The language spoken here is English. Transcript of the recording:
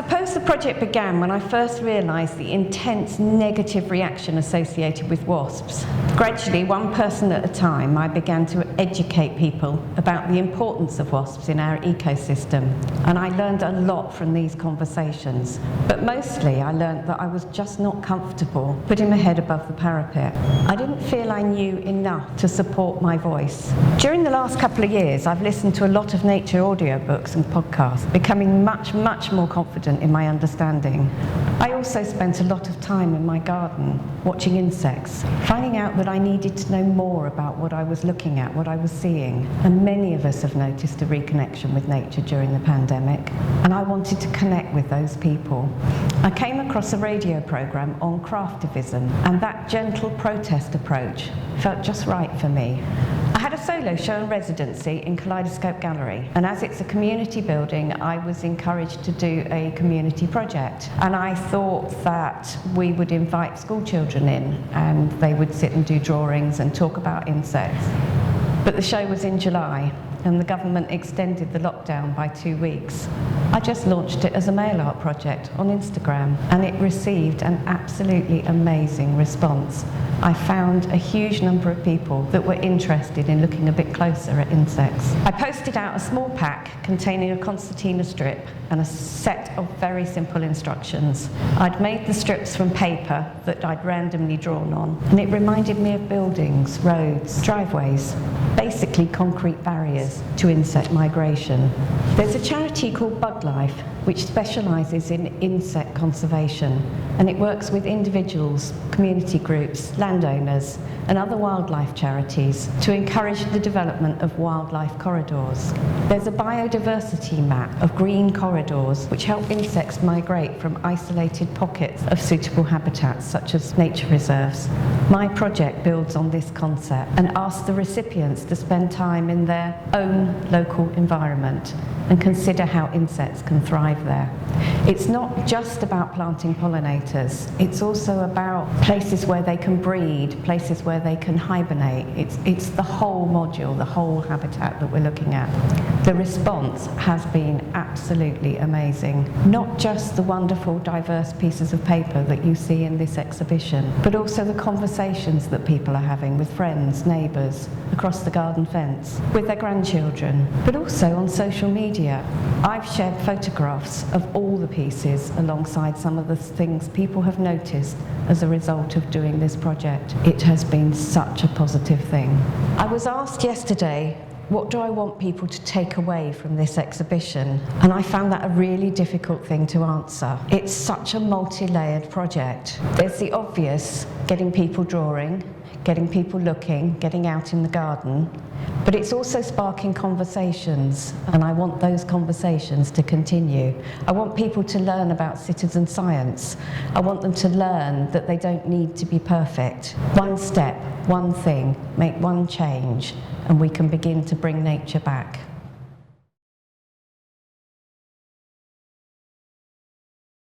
suppose the project began when I first realised the intense negative reaction associated with wasps. Gradually, one person at a time, I began to educate people about the importance of wasps in our ecosystem, and I learned a lot from these conversations. But mostly I learned that I was just not comfortable putting my head above the parapet. I didn't feel I knew enough to support my voice. During the last couple of years, I've listened to a lot of nature audiobooks and podcasts, becoming much more confident in my understanding. I also spent a lot of time in my garden watching insects, finding out that I needed to know more about what I was looking at, what I was seeing. And many of us have noticed a reconnection with nature during the pandemic, and I wanted to connect with those people. I came across a radio programme on craftivism, and that gentle protest approach felt just right for me. I had a solo show in residency in Kaleidoscope Gallery, and as it's a community building, I was encouraged to do a community project. And I thought that we would invite school children in, and they would sit and do drawings and talk about insects. But the show was in July, and the government extended the lockdown by 2 weeks. I just launched it as a mail art project on Instagram, and it received an absolutely amazing response. I found a huge number of people that were interested in looking a bit closer at insects. I posted out a small pack containing a concertina strip and a set of very simple instructions. I'd made the strips from paper that I'd randomly drawn on, and it reminded me of buildings, roads, driveways, basically concrete barriers to insect migration. There's a charity called BugLife which specialises in insect conservation, and it works with individuals, community groups, landowners and other wildlife charities to encourage the development of wildlife corridors. There's a biodiversity map of green corridors which help insects migrate from isolated pockets of suitable habitats such as nature reserves. My project builds on this concept and asks the recipients to spend time in their own local environment and consider how insects can thrive there. It's not just about planting pollinators, it's also about places where they can breed, places where they can hibernate. It's the whole module, the whole habitat that we're looking at. The response has been absolutely amazing. Not just the wonderful diverse pieces of paper that you see in this exhibition, but also the conversations that people are having with friends, neighbours, across the garden fence, with their grandchildren, but also on social media. I've shared photographs of all the pieces alongside some of the things people have noticed as a result of doing this project. It has been such a positive thing. I was asked yesterday, what do I want people to take away from this exhibition? And I found that a really difficult thing to answer. It's such a multi-layered project. There's the obvious, getting people drawing, getting people looking, getting out in the garden, but it's also sparking conversations, and I want those conversations to continue. I want people to learn about citizen science. I want them to learn that they don't need to be perfect. One step, one thing, make one change, and we can begin to bring nature back.